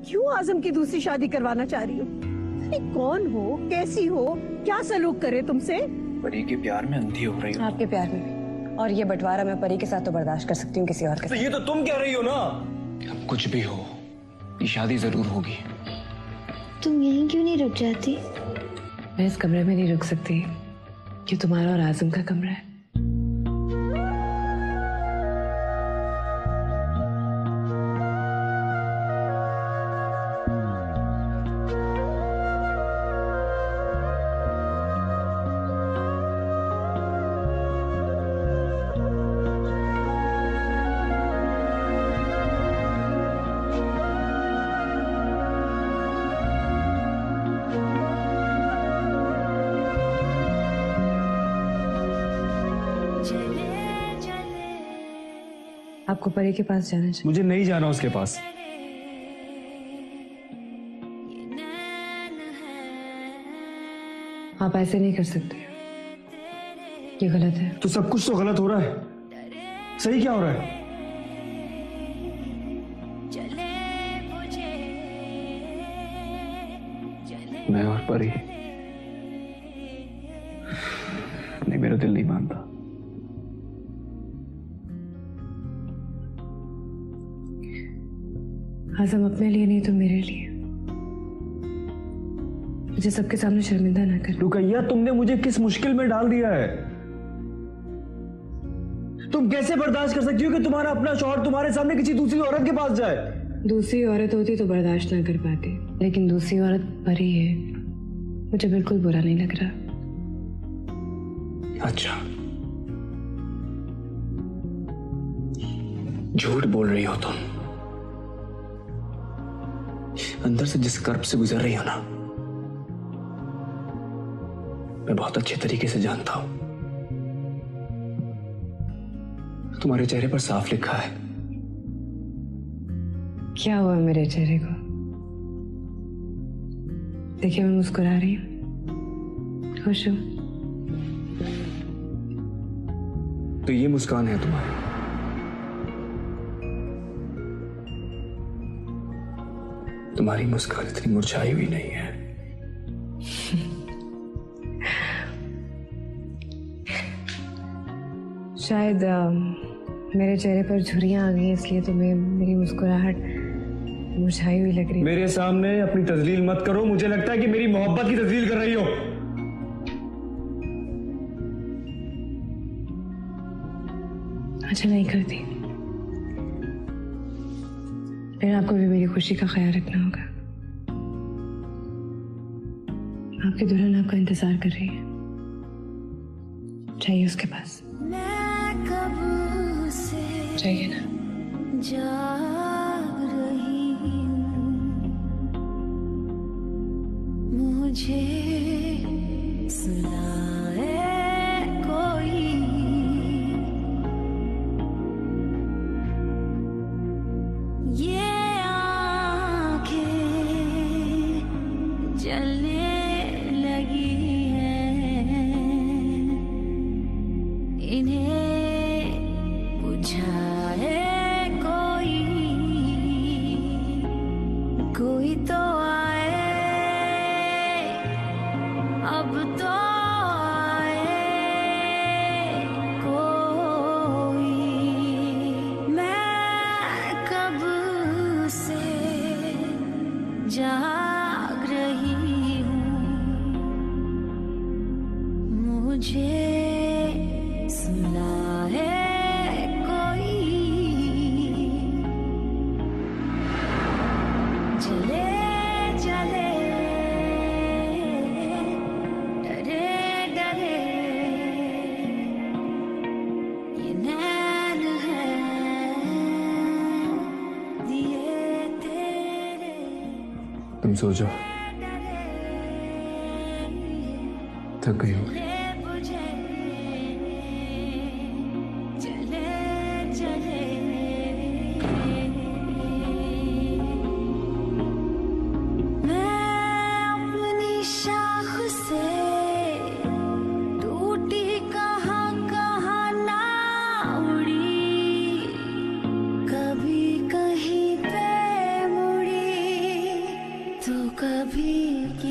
क्यों आजम की दूसरी शादी करवाना चाह रही हो? अरे कौन हो, कैसी हो, क्या सलूक करे तुमसे? परी के प्यार में अंधी हो रही हो। आपके प्यार में भी। और ये बंटवारा मैं परी के साथ तो बर्दाश्त कर सकती हूँ, किसी और के साथ। तो ये तो तुम कह रही हो ना। अब कुछ भी हो, ये शादी जरूर होगी। तुम यहीं क्यों नहीं रुक जाती? मैं इस कमरे में नहीं रुक सकती, ये तुम्हारा और आजम का कमरा है। आपको परी के पास जाना चाहिए। मुझे नहीं जाना उसके पास। आप ऐसे नहीं कर सकते, ये गलत है। तो सब कुछ तो गलत हो रहा है, सही क्या हो रहा है? मैं और परी, नहीं मेरा दिल नहीं मानता। आजम अपने लिए नहीं तो मेरे लिए, मुझे सबके सामने शर्मिंदा ना कर। रुकैया, तुमने मुझे किस मुश्किल में डाल दिया है? तुम कैसे बर्दाश्त कर सकती हो कि तुम्हारा अपना शौहर तुम्हारे सामने किसी दूसरी औरत के पास जाए? दूसरी औरत होती तो बर्दाश्त ना कर पाती, लेकिन दूसरी औरत परी है, मुझे बिल्कुल बुरा नहीं लग रहा। अच्छा, झूठ बोल रही हो तुम। अंदर से जिस कर्ब से गुजर रही हो ना, मैं बहुत अच्छे तरीके से जानता हूं। तुम्हारे चेहरे पर साफ लिखा है। क्या हुआ मेरे चेहरे को? देखिए मैं मुस्कुरा रही हूँ, खुश हूं। तो ये मुस्कान है तुम्हारी। तुम्हारी मुस्कान इतनी मुरझाई हुई नहीं है। शायद मेरे चेहरे पर झुर्रियां आ गई, इसलिए तो मेरी मुस्कुराहट मुरझाई हुई लग रही है। मेरे सामने अपनी तजलील मत करो, मुझे लगता है कि मेरी मोहब्बत की तजलील कर रही हो। अच्छा नहीं करती, लेकिन आपको भी मेरी खुशी का ख्याल रखना होगा। आपकी दुल्हन आपका इंतजार कर रही है, चाहिए उसके पास। चाहिए ना? जाग रही हूँ, मुझे सुनाए कोई, ये आँखें जलने लगी हैं, इन्हें बुझाए कोई, कोई तो आए, अब तो आए कोई। मैं कब से जाग रही हूँ, मुझे सुनाए कोई, जले जले डरे डरे ये नैन हैं दिए तेरे। तुम सो जाओ, थक गई होगी।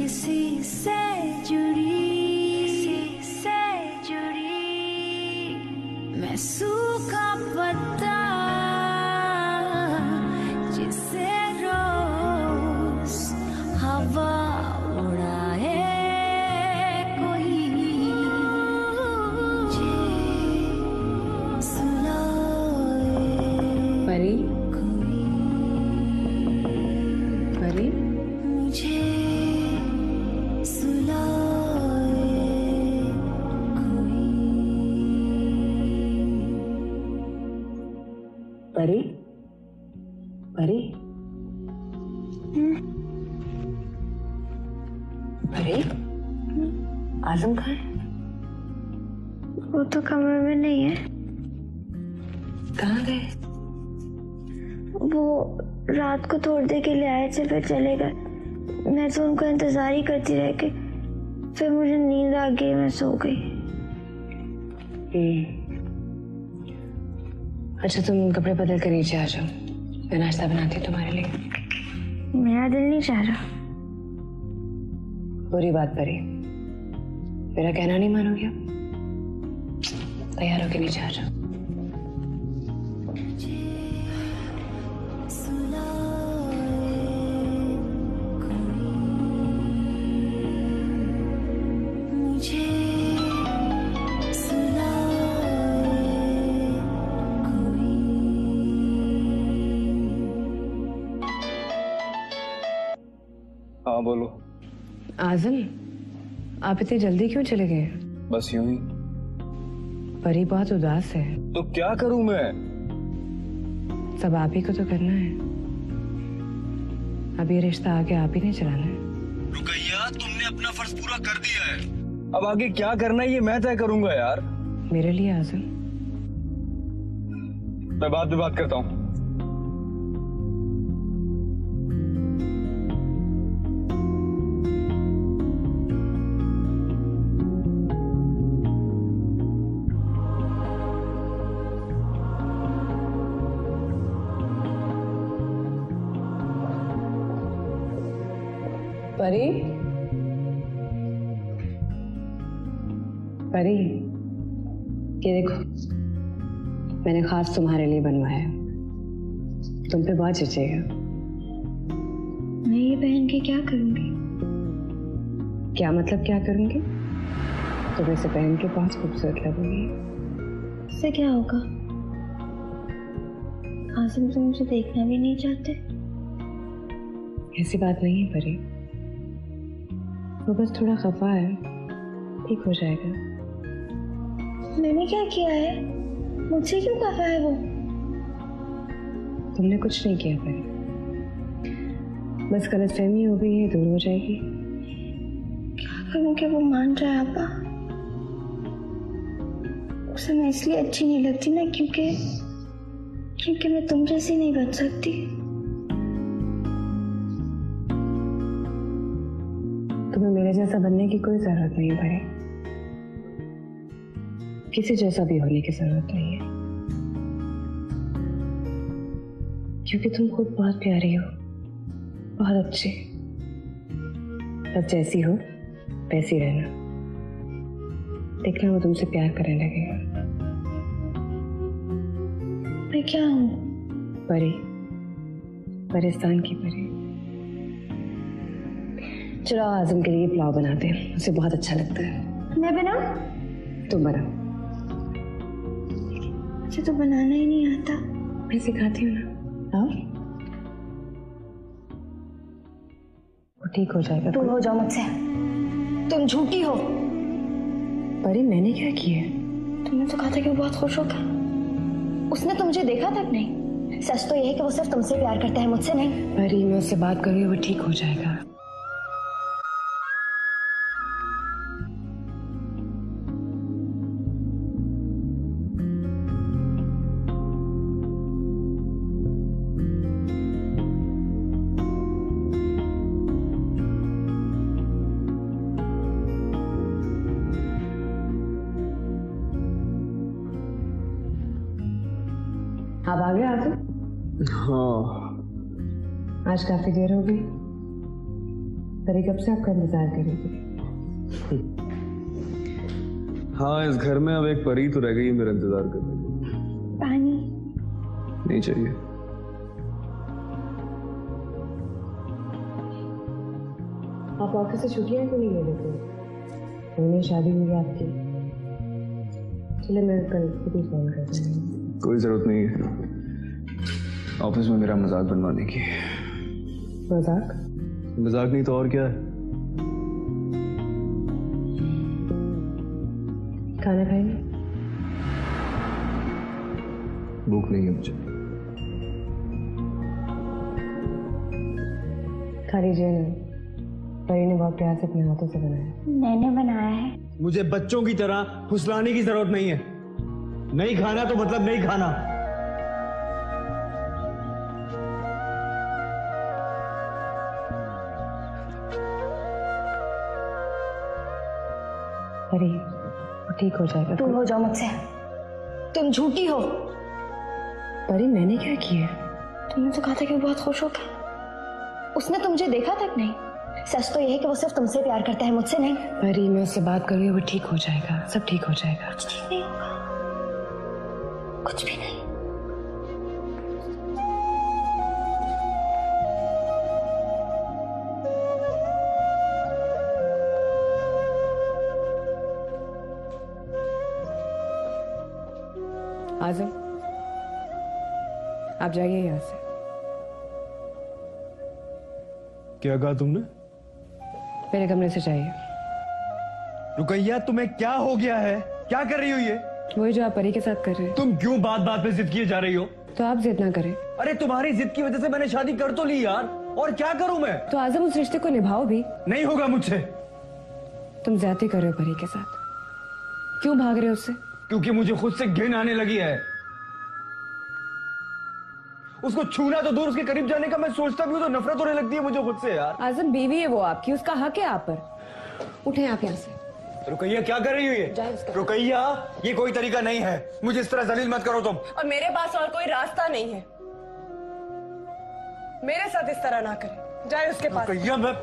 किसी से जुड़ी मैं सूखा पत्ता जिसे रोज हवा उड़ाए कोई मुझे सुलाए परी परी मुझे सुलाए कोई। परी परी परी आजम कहाँ है? वो तो कमरे में नहीं है। कहाँ गए? वो रात को थोड़ी देर के लिए आए थे फिर चले गए। मैं तो उनका इंतजार ही करती रह गई। फिर मुझे नींद आ गई, मैं सो गई। अच्छा तुम कपड़े बदल कर नीचे आ जाओ, मैं नाश्ता बनाती हूँ तुम्हारे लिए। मेरा दिल नहीं चाह रहा। बुरी बात परी, मेरा कहना नहीं मानोगे? तैयार होके नीचे आ जाओ। हाँ बोलो। आजम, आप इतनी जल्दी क्यों चले गए? बस यूं ही। परी बहुत उदास है। तो क्या करूं मैं? सब आप ही को तो करना है। अब ये रिश्ता आगे आप ही ने चलाना है। रुकैया, तुमने अपना फर्ज पूरा कर दिया है, अब आगे क्या करना है ये मैं तय करूंगा यार। मेरे लिए आजम। मैं बाद में बात करता हूँ। परी परी, ये देखो मैंने खास तुम्हारे लिए बनवाया है, तुम पे बहुत जचेगा। मैं ये पहन के क्या करूंगी? क्या मतलब क्या करूंगी? तुम इसे पहन के बहुत खूबसूरत लगोगी। इससे क्या होगा? आसिम तुम मुझे देखना भी नहीं चाहते? ऐसी बात नहीं है परी, वो बस थोड़ा खफा है, ठीक हो जाएगा। मैंने क्या किया है? मुझसे क्यों खफा है वो? तुमने कुछ नहीं किया परी, बस गलतफहमी हो गई है, दूर हो जाएगी। क्या करूं कि वो मान जाए आपा? उसे मैं इसलिए अच्छी नहीं लगती ना क्योंकि मैं तुम जैसी नहीं बन सकती। तुम्हें मेरे जैसा बनने की कोई जरूरत नहीं है भाई, किसी जैसा भी होने की जरूरत नहीं है, क्योंकि तुम खुद बहुत प्यारी हो, बहुत अच्छी। बस जैसी हो वैसी रहना, देखना वो तुमसे प्यार करने लगेगा। मैं क्या हूँ? परी, परिस्तान की परी। चलो आजम के लिए पुलाव बनाते हैं, उसे बहुत अच्छा लगता है। मैं बनाऊं? तुम बनाओ। मुझे तो बनाना ही नहीं आता। मैं सिखाती हूँ ना, आओ। वो ठीक हो जाएगा। दूर हो जाओ मुझसे, तुम झूठी हो। परी मैंने क्या किया? तुमने तो कहा था कि वो बहुत खुश होगा। उसने तो मुझे देखा तक नहीं। सच तो यह है कि वो सिर्फ तुमसे प्यार करता है, मुझसे नहीं। परी मैं उससे बात करूंगी, वो ठीक हो जाएगा। आप आ गए आजम? हाँ। आज काफी देर हो गई। परी कब से आपका इंतजार करेगी? हाँ, इस घर में अब एक परी तो रह गई है मेरा इंतजार करने की। पानी नहीं चाहिए। आप ऑफिस से छुट्टियां क्यों नहीं ले लेते? नई शादी हुई है आपकी। चले मैं कल खुद ही फोन कर दूंगी। कोई जरूरत नहीं है ऑफिस में मेरा मजाक बनवाने की। मजाक? मजाक नहीं तो और क्या है। खाना खाएंगे? भूख नहीं है मुझे। खा लीजिए ना, परी ने बहुत प्यार से अपने हाथों से बनाया। मैंने बनाया है। मुझे बच्चों की तरह फुसलाने की जरूरत नहीं है। नहीं खाना तो मतलब नहीं खाना। परी ठीक हो जाएगा। दूर हो जाओ मुझसे, तुम झूठी हो। परी मैंने क्या किया? तुमने तो कहा था कि वो बहुत खुश हो गया। उसने तो मुझे देखा तक नहीं। सच तो यह है कि वो सिर्फ तुमसे प्यार करता है, मुझसे नहीं। परी मैं उससे बात करूंगी, वो ठीक हो जाएगा, सब ठीक हो जाएगा। कुछ ठीक नहीं होगा, कुछ भी नहीं। आजम, आप जाइए यहाँ से। क्या कहा तुमने? मेरे कमरे से जाइए। रुकैया, तुम्हें क्या हो गया है? क्या कर रही हो ये? वही जो आप परी के साथ कर रहे हैं। तुम क्यों बात बात पे जिद किए जा रही हो? तो आप जिद ना करें। अरे तुम्हारी जिद की वजह से मैंने शादी कर तो ली यार, और क्या करूं मैं? तो आजम उस रिश्ते को निभाओ भी। नहीं होगा मुझसे। तुम ज्यादती कर रहे हो परी के साथ। क्यों भाग रहे हो उससे? क्योंकि मुझे खुद से घिन आने लगी है। उसको छूना तो दूर, उसके करीब जाने का मैं सोचता भी हूं तो नफरत होने लगती है मुझे खुद से यार। आजम बीवी है वो आपकी, उसका हक है आप पर। उठें आप यहाँ से। रुकैया, क्या कर रही हो ये? रुकैया, ये कोई तरीका नहीं है। मुझे इस तरह जलील मत करो तुम। और मेरे पास और कोई रास्ता नहीं है। मेरे साथ इस तरह ना करें, जाए उसके पास। रुकैया, मैं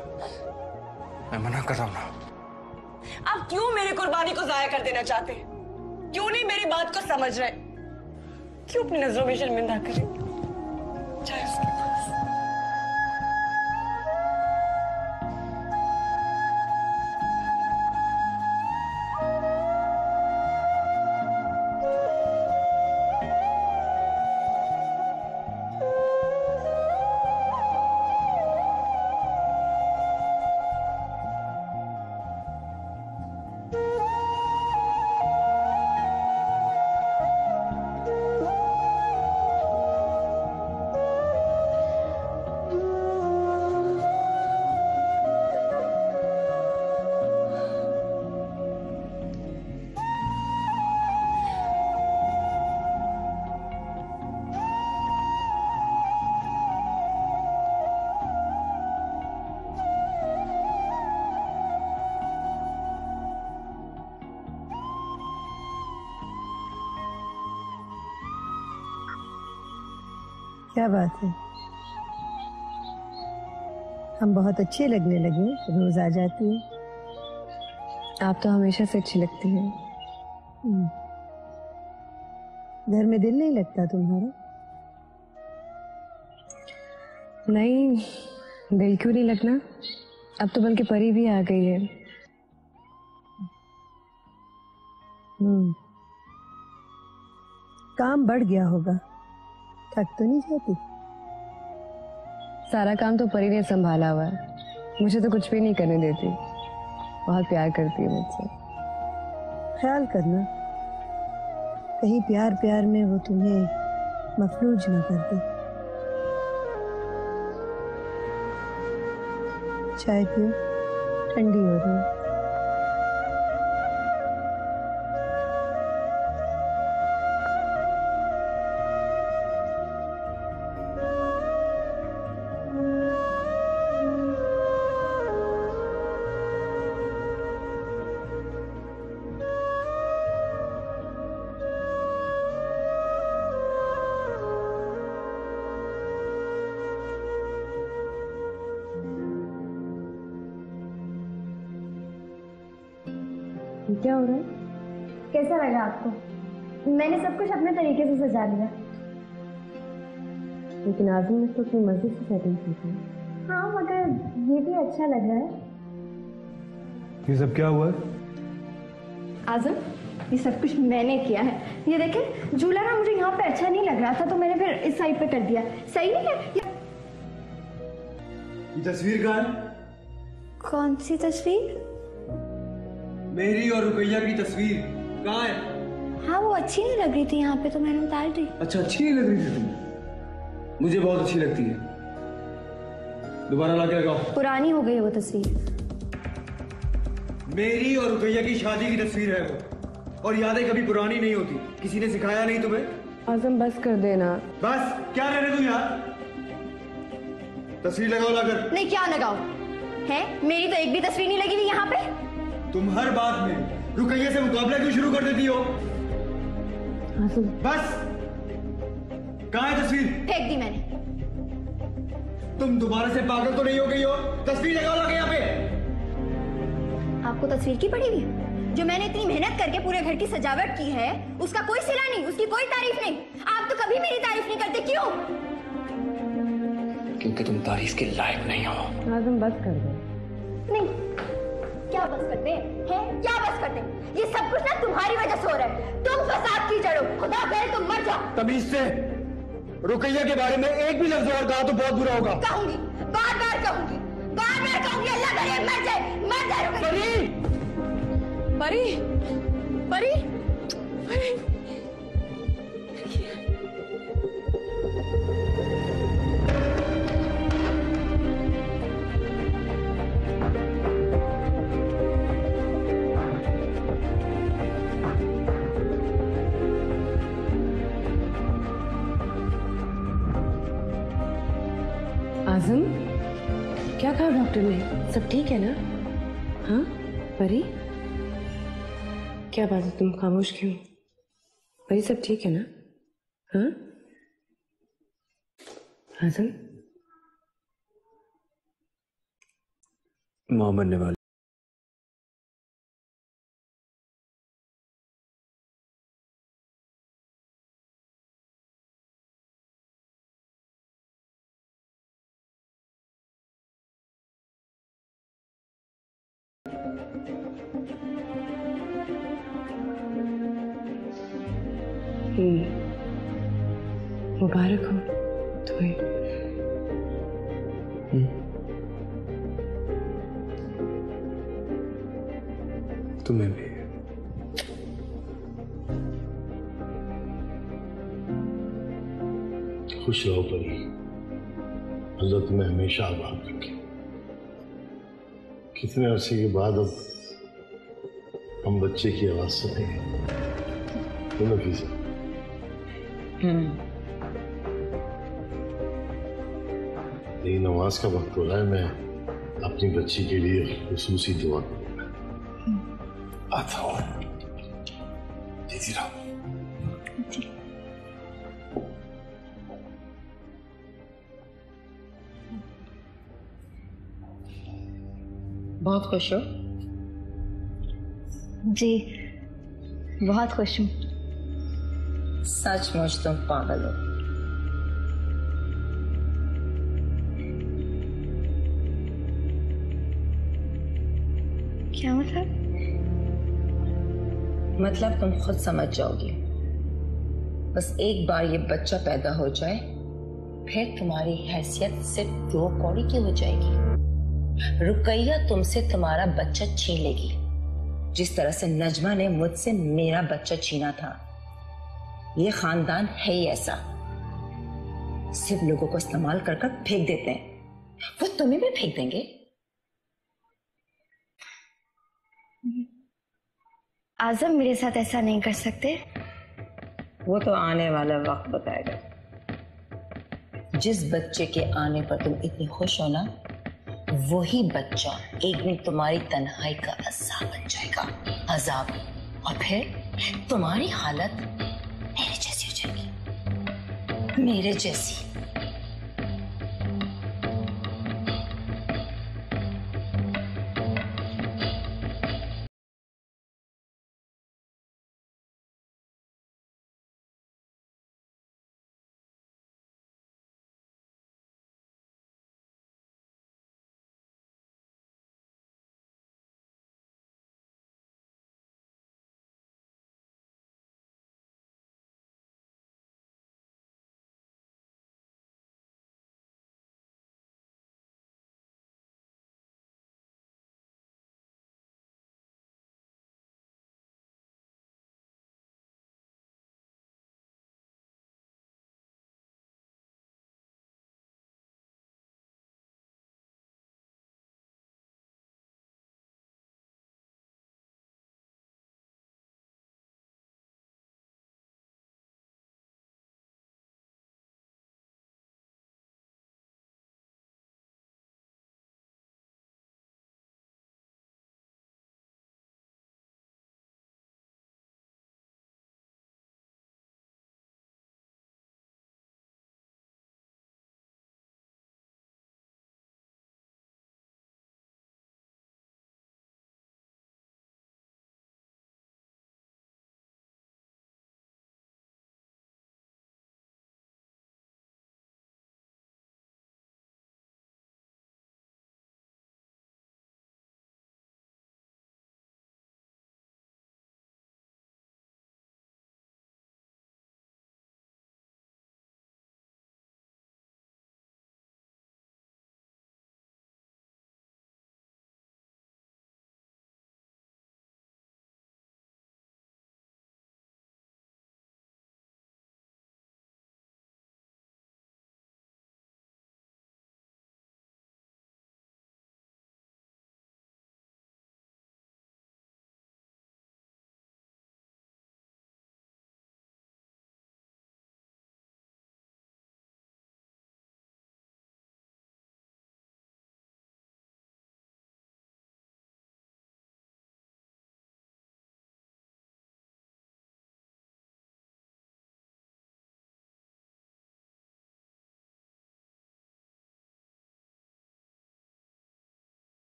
मना कर रहा हूं ना। आप क्यों मेरी कुर्बानी को जाया कर देना चाहते हैं? क्यों नहीं मेरी बात को समझ रहे? क्यों अपनी नजरों में शर्मिंदा करें? जाए उसके पास। क्या बात है, हम बहुत अच्छे लगने लगे, रोज आ जाती है। आप तो हमेशा से अच्छी लगती हैं। घर में दिल नहीं लगता तुम्हारा? नहीं, दिल क्यों नहीं लगना? अब तो बल्कि परी भी आ गई है। काम बढ़ गया होगा, थक तो नहीं जाती? सारा काम तो परी ने संभाला हुआ है, मुझे तो कुछ भी नहीं करने देती। बहुत प्यार करती है मुझसे। ख्याल करना कहीं प्यार प्यार में वो तुम्हें मफलूज ना कर दे। चाय पियो, ठंडी हो रही है। ये क्या हो रहा है? कैसा लगा आपको? मैंने सब कुछ अपने तरीके से सजा लिया। लेकिन आज़म ने तो अपनी मर्जी से सेटिंग की थी। हाँ, मगर ये भी अच्छा लग रहा है। ये सब क्या हुआ है? आज़म, ये सब कुछ मैंने किया है। ये देखें, झूला ना मुझे यहाँ पे अच्छा नहीं लग रहा था तो मैंने फिर इस साइड पे कर दिया। सही नहीं है? ये तस्वीर कहाँ है? कौन सी तस्वीर? मेरी और रुकैया की तस्वीर कहाँ है? हाँ, वो अच्छी नहीं लग रही थी यहाँ पे तो मैंने उतार दी। अच्छा, अच्छी नहीं लग रही थी तुम्हें? मुझे बहुत अच्छी लगती है। दोबारा ला के लगाओ। पुरानी हो गई है वो तस्वीर। मेरी और रुकैया की शादी की तस्वीर है वो, और यादें कभी पुरानी नहीं होती। किसी ने सिखाया नहीं तुम्हें? आज़म बस कर देना। बस क्या रहने तू यार? तस्वीर लगाओ लाकर। नहीं, क्या लगाओ? है मेरी तो एक भी तस्वीर नहीं लगी हुई यहाँ पे। तुम हर बात में रुकैया से मुकाबला क्यों शुरू कर देती हो? आज़म बस कहाँ है तस्वीर? फेंक दी मैंने। तुम दोबारा से पागल तो नहीं हो गई हो? तस्वीर लगाओ लाके यहाँ पे। आपको तस्वीर की पड़ी हुई है? जो मैंने इतनी मेहनत करके पूरे घर की सजावट की है उसका कोई सिला नहीं, उसकी कोई तारीफ नहीं। आप तो कभी मेरी तारीफ नहीं करते, क्यों? क्योंकि तुम तारीफ के लायक नहीं हो। आज़म बस कर दे। नहीं, क्या बस करते हैं? क्या बस करते हैं? ये सब कुछ ना तुम्हारी वजह से हो रहा है। तुम फसाद की जड़ हो। खुदा करे तुम मर जाओ। तमीज से रुकैया के बारे में एक भी लफ्ज और कहा तो बहुत बुरा होगा। कहूंगी, बार बार कहूंगी, बार बार कहूंगी। अल्लाह करे मर जाए, मर जाए रुकैया। परी, परी, परी। आज़म, क्या कहा डॉक्टर ने? सब ठीक है ना? हाँ परी, क्या बात है, तुम खामोश क्यों? परी सब ठीक है ना? हाँ आज़म, मां बनने वाली। मुबारक हो तुम्हें। तुम्हें भी। खुश रहो परी, अल्लाह तुम्हें हमेशा आबाद रखे। कितने अरसे के बाद अब हम बच्चे की आवाज सुनेंगे। तो नफीसा, ये नमाज का वक्त हो रहा है, मैं अपनी बच्ची के लिए खुसूसी दुआ करूंगा। आता हूँ, दीदी रहो। बहुत खुश हो? जी, बहुत खुश हूँ। सचमुच तुम पागल हो। क्या मतलब? मतलब तुम खुद समझ जाओगी। बस एक बार ये बच्चा पैदा हो जाए फिर तुम्हारी हैसियत सिर्फ 2 कौड़ी की हो जाएगी। रुकैया तुमसे तुम्हारा बच्चा छीन लेगी, जिस तरह से नजमा ने मुझसे मेरा बच्चा छीना था। ये खानदान है ही ऐसा, सिर्फ लोगों को इस्तेमाल कर कर फेंक देते हैं। वो तुम्हें भी फेंक देंगे। आज़म मेरे साथ ऐसा नहीं कर सकते। वो तो आने वाला वक्त बताएगा। जिस बच्चे के आने पर तुम इतनी खुश हो ना, वही बच्चा एक दिन तुम्हारी तन्हाई का अज़ाब बन जाएगा। अज़ाब, और फिर तुम्हारी हालत मेरे जैसी हो जाएगी, मेरे जैसी।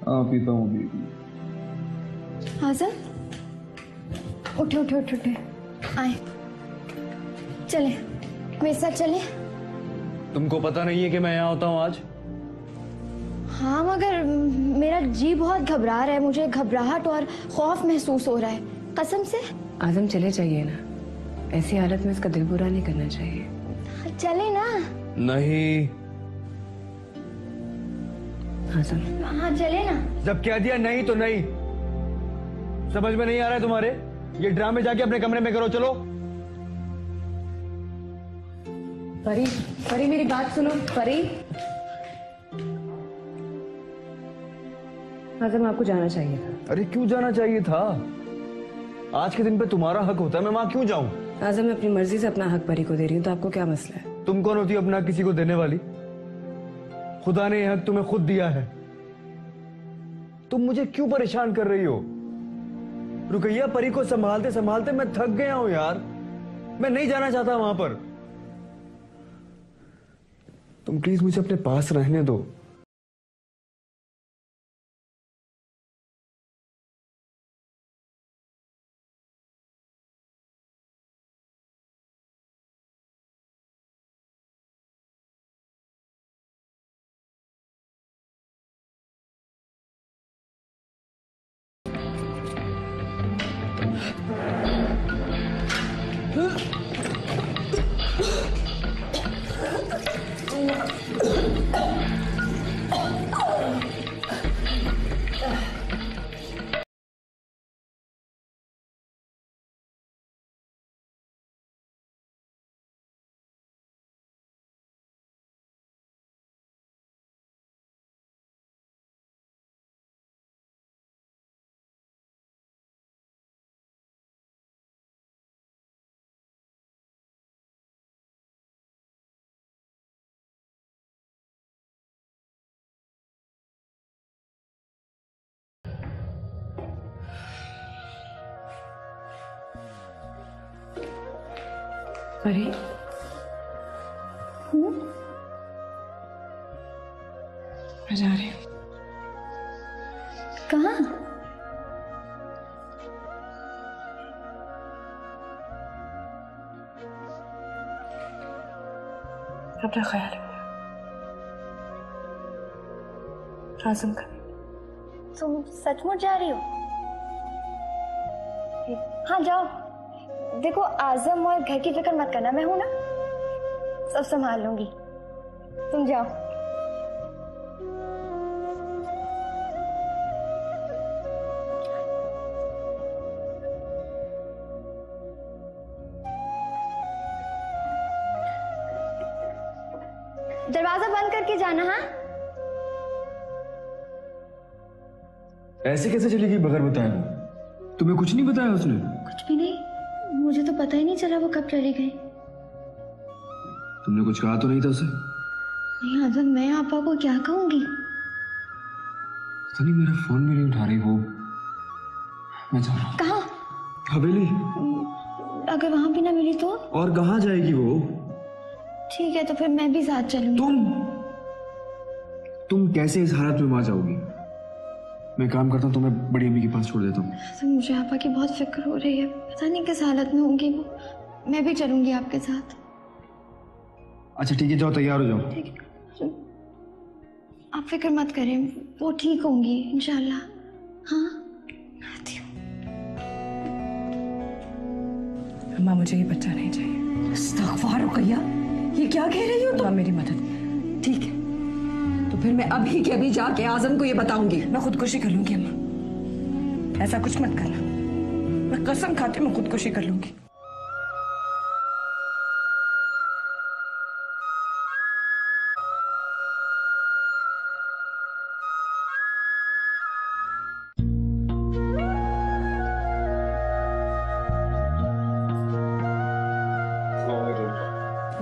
हाँ पीता हूँ अभी। आज़म, उठे उठे उठे उठे, आए, चले मेरे साथ चले। तुमको पता नहीं है कि मैं यहाँ होता हूँ आज? हाँ मगर मेरा जी बहुत घबरा रहा है, मुझे घबराहट और खौफ महसूस हो रहा है, कसम से। आज़म चले जाइए ना, ऐसी हालत में इसका दिल बुरा नहीं करना चाहिए। चले ना। नहीं। आज़म। हाँ चले ना। जब कह दिया नहीं तो नहीं। समझ में नहीं आ रहा है तुम्हारे? ये ड्रामे जाके अपने कमरे में करो, चलो। परी, परी मेरी बात सुनो, परी। आज़म आपको जाना चाहिए था। अरे क्यों जाना चाहिए था? आज के दिन पे तुम्हारा हक होता है, मैं वहां क्यों जाऊं? आज़म मैं अपनी मर्जी से अपना हक परी को दे रही हूँ, तो आपको क्या मसला है? तुम कौन होती हो अपना किसी को देने वाली? खुदा ने यह हक तुम्हें खुद दिया है। तुम मुझे क्यों परेशान कर रही हो? रुकैया, परी को संभालते संभालते मैं थक गया हूं यार। मैं नहीं जाना चाहता वहां पर। तुम प्लीज मुझे अपने पास रहने दो। परी, मैं जा रही हूँ। कहाँ? अपना ख्याल रखना। आज़म का। तुम सचमुच जा रही हो? हाँ जाओ। देखो आज़म और घर की फिक्र मत करना, मैं हूं ना, सब संभाल लूंगी, तुम जाओ। दरवाजा बंद करके जाना। हाँ ऐसे कैसे चली गई बगैर बताए? तुम्हें कुछ नहीं बताया उसने? कुछ भी नहीं, मुझे तो पता ही नहीं चला वो कब चली गई। तुमने कुछ कहा तो नहीं था उसे? नहीं आज़म, मैं आपा को क्या कहूंगी? पता नहीं, मेरा फोन भी नहीं उठा रही वो। मैं जा रहा हूँ। कहाँ? हवेली। अगर वहां भी ना मिली तो? और कहाँ जाएगी वो? ठीक है तो फिर मैं भी साथ चलूंगी। तुम कैसे इस हालत में वहां जाओगी? मैं काम करता हूँ, तुम्हें बड़ी अम्मी के पास छोड़ देता हूँ। तो मुझे आपा की बहुत फिक्र हो रही है, पता नहीं किस हालत में होंगी वो। मैं भी चलूंगी आपके साथ। अच्छा ठीक है, जाओ तैयार हो जाओ। ठीक है, आप फिक्र मत करें, वो ठीक होंगी इंशाल्लाह। हाँ आती हूँ। अम्मा मुझे ये बच्चा नहीं चाहिए। इस्तग़फ़ार रुक़ैया, ये क्या कह रही हो तुम? अम्मा मेरी मदद। ठीक है, तो फिर मैं अभी के अभी जाके आज़म को ये बताऊंगी। मैं खुदकुशी कर लूंगी अम्मा, ऐसा कुछ मत करना। मैं कसम खाती मैं खुदकुशी कर लूंगी।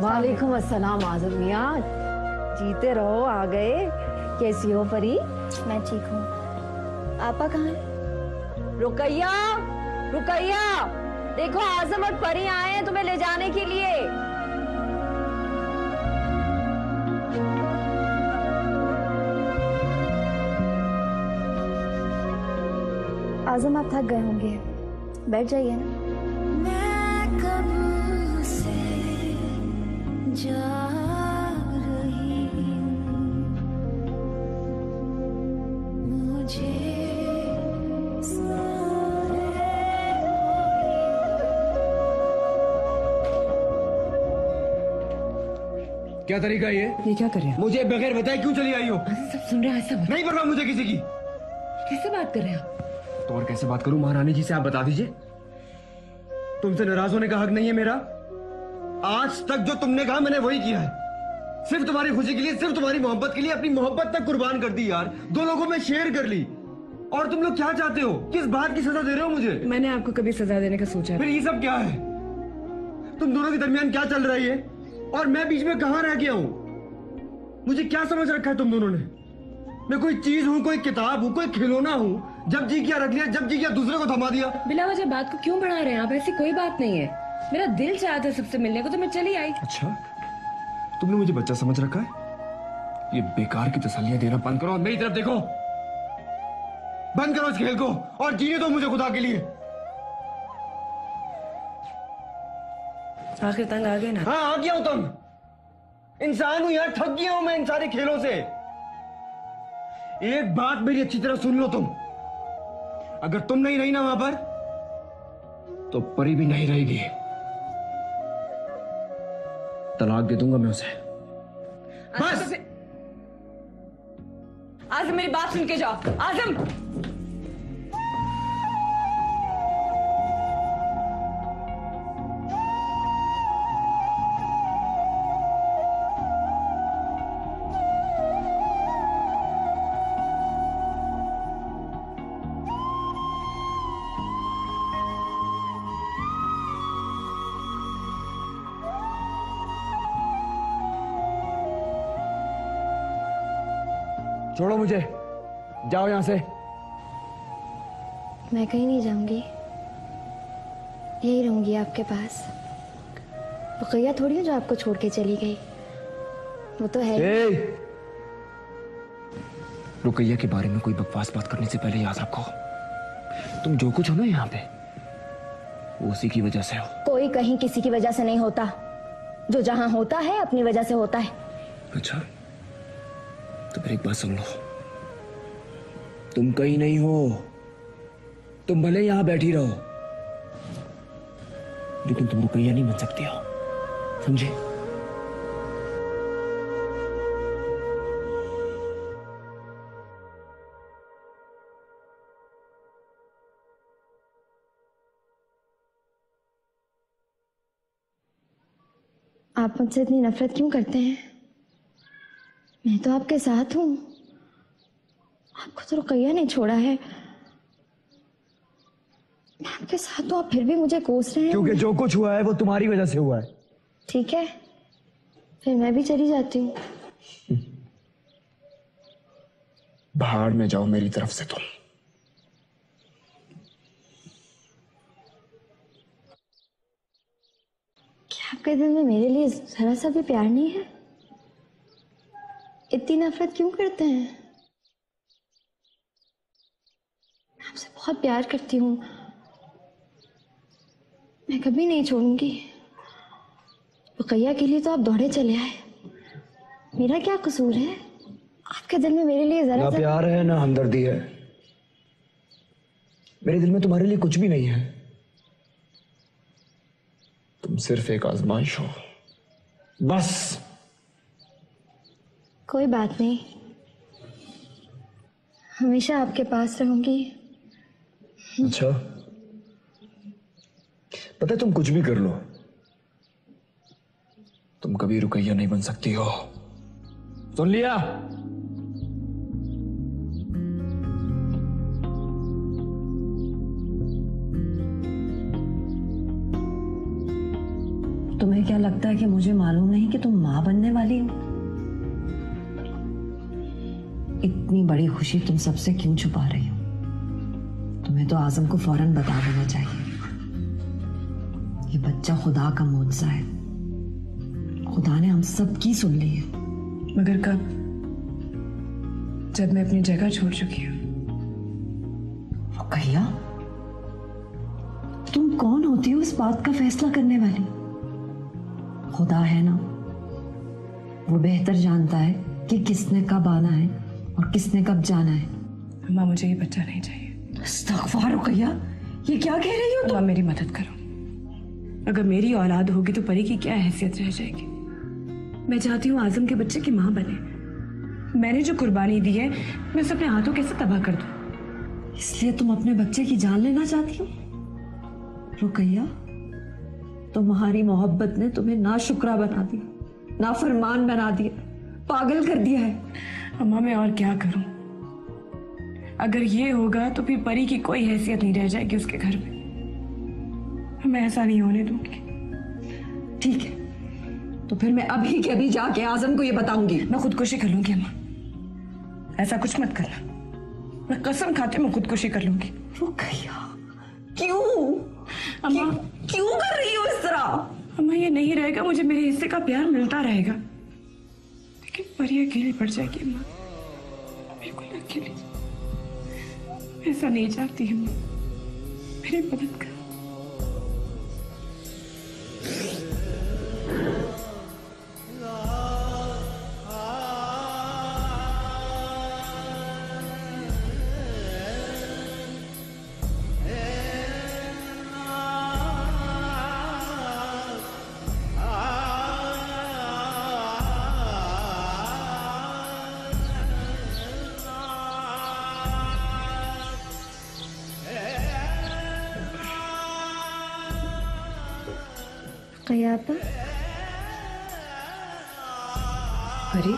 वालेकुम अस्सलाम आज़म मियाँ, जीते रहो, आ गए। कैसी हो परी? मैं ठीक हूँ। आपा कहाँ है? रुक़ैया, रुक़ैया, देखो आज़म और परी आए हैं तुम्हें ले जाने के लिए। आजम आप थक गए होंगे, बैठ जाइए ना। मैं कब से जाग रही हूँ, मुझे क्या तरीका है ये क्या कर रहे हैं? मुझे बगैर बताए क्यों चली आई हो? सब सुन रहे हैं, ऐसा नहीं परवाह मुझे किसी की। कैसे बात कर रहे हैं आप? तो और कैसे बात करूं? महारानी जी से आप बता दीजिए। तुमसे नाराज होने का हक नहीं है मेरा। आज तक जो तुमने कहा मैंने वही किया है। सिर्फ तुम्हारी खुशी के लिए, सिर्फ तुम्हारी मोहब्बत के लिए अपनी मोहब्बत तक कुर्बान कर दी यार। 2 लोगों में शेयर कर ली। और तुम लोग क्या चाहते हो? किस बात की सजा दे रहे हो मुझे? मैंने आपको कभी सजा देने का सोचा फिर ये सब क्या है? तुम दोनों के दरमियान क्या चल रही है? और मैं बीच में कहां रह गया हूं? मुझे क्या समझ रखा है तुम दोनों ने? मैं कोई चीज हूं, कोई किताब हूं, कोई खिलौना हूं? जब जी किया रख लिया, जब जी किया दूसरे को थमा दिया। बिला वजह बात को क्यों बढ़ा रहे हैं आप? ऐसी कोई बात नहीं है। मेरा दिल चाहता है सबसे मिलने को, तो मैं चली आई। अच्छा, तुमने मुझे बच्चा समझ रखा है? ये बेकार की तसल्लियां देना बंद करो और मेरी तरफ देखो। बंद करो इस खेल को और जीने दो मुझे खुदा के लिए। आखिर तंग आ गए ना? हाँ, आ गया हूं। तुम इंसान हूं यार, थक गया हूं मैं इन सारे खेलों से। एक बात मेरी अच्छी तरह सुन लो तुम। अगर तुम नहीं रही ना वहां पर, तो परी भी नहीं रहेगी। तलाक दे दूंगा मैं उसे। बस। आजम मेरी बात सुन के जाओ। आजम, छोड़ो मुझे, जाओ यहां से। मैं कहीं नहीं जाऊंगी, यही रहूंगी आपके पास। रुकैया थोड़ी हूँ जो आपको छोड़ के चली गई, वो तो है। रुकैया के बारे में कोई बकवास बात करने से पहले याद रखो, तुम जो कुछ हो ना यहाँ पे, वो उसी की वजह से हो। कोई कहीं किसी की वजह से नहीं होता, जो जहां होता है अपनी वजह से होता है। अच्छा, तो फिर एक बात सुन लो, तुम कहीं नहीं हो। तुम भले यहां बैठी रहो, लेकिन तुम रुकैया नहीं बन सकती हो, समझे? आप मुझसे इतनी नफरत क्यों करते हैं? मैं तो आपके साथ हूं, आपको तो रुकैया ने छोड़ा है। मैं आपके साथ हूं, आप फिर भी मुझे कोस रहे हैं। क्योंकि जो कुछ हुआ है वो तुम्हारी वजह से हुआ है। ठीक है, फिर मैं भी चली जाती हूँ। भाड़ में जाओ मेरी तरफ से तुम। क्या आपके दिल में मेरे लिए जरा सा भी प्यार नहीं है? इतनी नफरत क्यों करते हैं? आपसे बहुत प्यार करती हूँ, मैं कभी नहीं छोड़ूंगी। रुकैया के लिए तो आप दौड़े चले आए, मेरा क्या कसूर है? आपके दिल में मेरे लिए जरा ना प्यार है ना हमदर्दी है, मेरे दिल में तुम्हारे लिए कुछ भी नहीं है। तुम सिर्फ एक आजमाइश हो, बस। कोई बात नहीं, हमेशा आपके पास रहूंगी। अच्छा, पता है तुम कुछ भी कर लो, तुम कभी रुकैया नहीं बन सकती हो। सुन लिया? तुम्हें क्या लगता है कि मुझे मालूम नहीं कि तुम मां बनने वाली हो? इतनी बड़ी खुशी तुम सबसे क्यों छुपा रही हो? तुम्हें तो आजम को फौरन बता देना चाहिए। ये बच्चा खुदा का मुआवजा है, खुदा ने हम सब की सुन ली है। मगर कब? जब मैं अपनी जगह छोड़ चुकी हूँ। रुकैया, तुम कौन होती हो इस बात का फैसला करने वाली? खुदा है ना, वो बेहतर जानता है कि किसने कब आना है और किसने कब जाना है। अम्मा मुझे ये बच्चा नहीं चाहिए। इस्तग़फ़ार रुकैया, ये क्या कह रही हो तुम? अम्मा मेरी मदद करो। अगर मेरी औलाद होगी तो परी की क्या हैसियत रह जाएगी? मैं चाहती हूँ आजम के बच्चे की माँ बने। मैंने जो कुर्बानी दी है मैं उसे अपने हाथों कैसे तबाह कर दूँ? इसलिए तुम अपने बच्चे की जान लेना चाहती हो? रुकैया, तुम्हारी मोहब्बत ने तुम्हें नाशुक्रा बना दिया, नाफरमान बना दिया, पागल कर दिया है। अम्मा मैं और क्या करूं? अगर ये होगा तो फिर परी की कोई हैसियत नहीं रह जाएगी उसके घर में। मैं ऐसा नहीं होने दूंगी। ठीक है, तो फिर मैं अभी के अभी जाके आजम को ये बताऊंगी। मैं खुदकुशी कर लूंगी अम्मा, ऐसा कुछ मत करना। मैं कसम खाती मैं खुदकुशी कर लूंगी। रुकैया, क्यों अम्मा क्यों कर रही हो इस तरह? अम्मा ये नहीं रहेगा, मुझे मेरे हिस्से का प्यार मिलता रहेगा, लेकिन परी अकेली पड़ जाएगी। अम्मा बिल्कुल अकेली। ऐसा नहीं चाहती अम्मा, मेरी मदद कर। रुकैया आपा, परी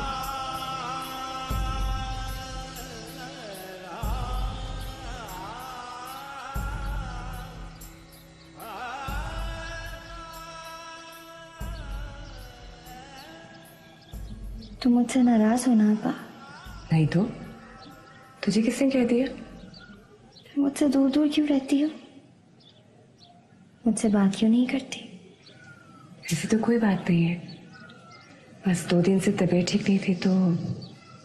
तुम मुझसे नाराज हो ना आपा? नहीं तो तुझे किसने कह दिया? तुम मुझसे दूर दूर क्यों रहती हो? मुझसे बात क्यों नहीं करती? ऐसी तो कोई बात नहीं है, बस 2 दिन से तबीयत ठीक नहीं थी तो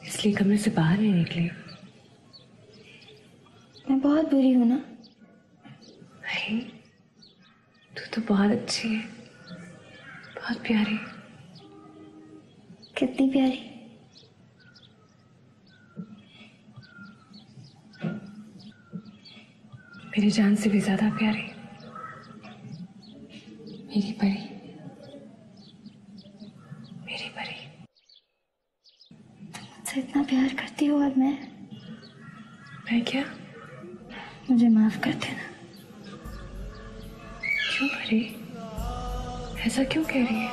इसलिए कमरे से बाहर नहीं निकली। मैं बहुत बुरी हूं ना? नहीं, तू तो बहुत अच्छी है, बहुत प्यारी। कितनी प्यारी? मेरी जान से भी ज्यादा प्यारी, मेरी परी, मेरी परी। मुझसे इतना प्यार करती हो और मैं क्या? मुझे माफ कर देना। क्यों परी, ऐसा क्यों कह रही है?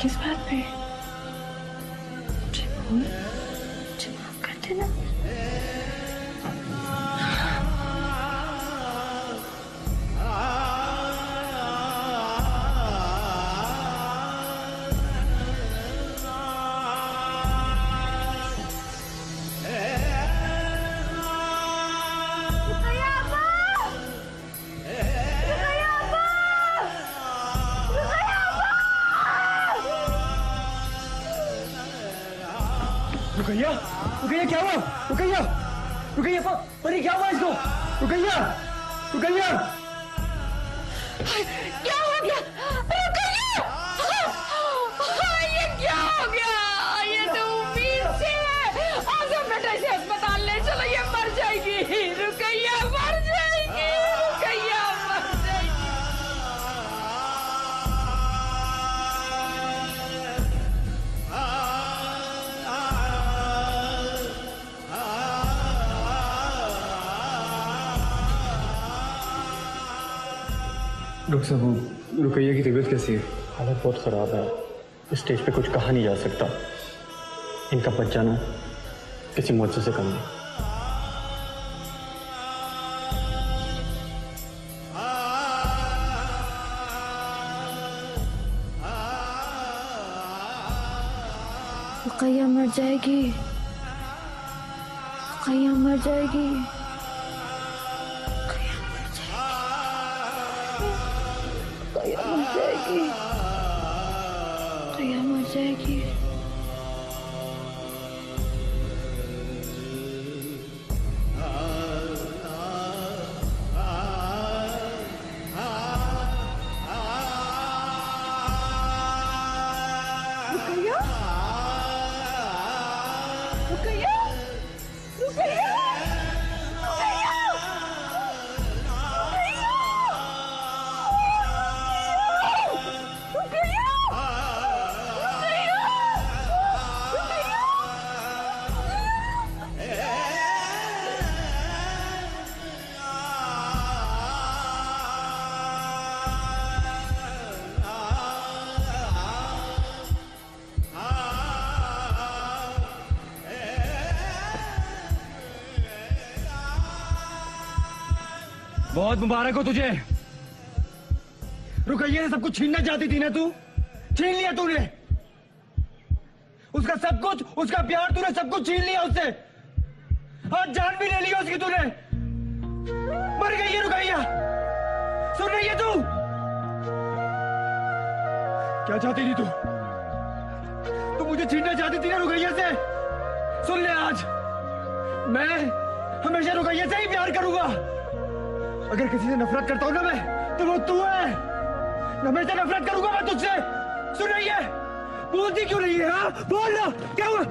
किस बात पे? मुझे माफ कर देना। रुकैया, रुकैया क्या हुआ? रुकैया, रुकैया, परी क्या हुआ इसको? रुकैया, रुकैया, क्या हो गया? रुकैया! ये क्या हो गया? ये तो उम्मीद से है। आजम बेटा इसे अस्पताल ले चलो, ये मर जाएगी। रुकैया मर जाएगी, रुकैया मर जाएगी। डॉक्टर साहब, रुकैया की तबीयत कैसी है? हालत बहुत ख़राब है, इस स्टेज पे कुछ कहा नहीं जा सकता। इनका बच जाना किसी मुआवजे से कम नहीं। रुकैया मर जाएगी, रुकैया मर जाएगी, रुकैया मर जाएगी, रुकैया मर जाएगी। बहुत मुबारक हो तुझे। रुकैया ने सब कुछ छीनना चाहती थी ना, तू छीन लिया तूने। उसका सब कुछ, उसका प्यार तूने सब कुछ छीन लिया उससे। आज जान भी ले ली उसकी तूने। मर गई है रुकैया। सुन रही है तू? क्या चाहती थी तू? तू मुझे छीनना चाहती थी ना रुकैया से। सुन ले, आज मैं हमेशा रुकैया से ही प्यार करूंगा। अगर किसी से नफरत करता हूं ना मैं, तो वो तू है। हमेशा नफरत करूंगा मैं तुझसे। सुन रही है? बोलती क्यों नहीं है? हाँ बोल ना, क्या हुआ?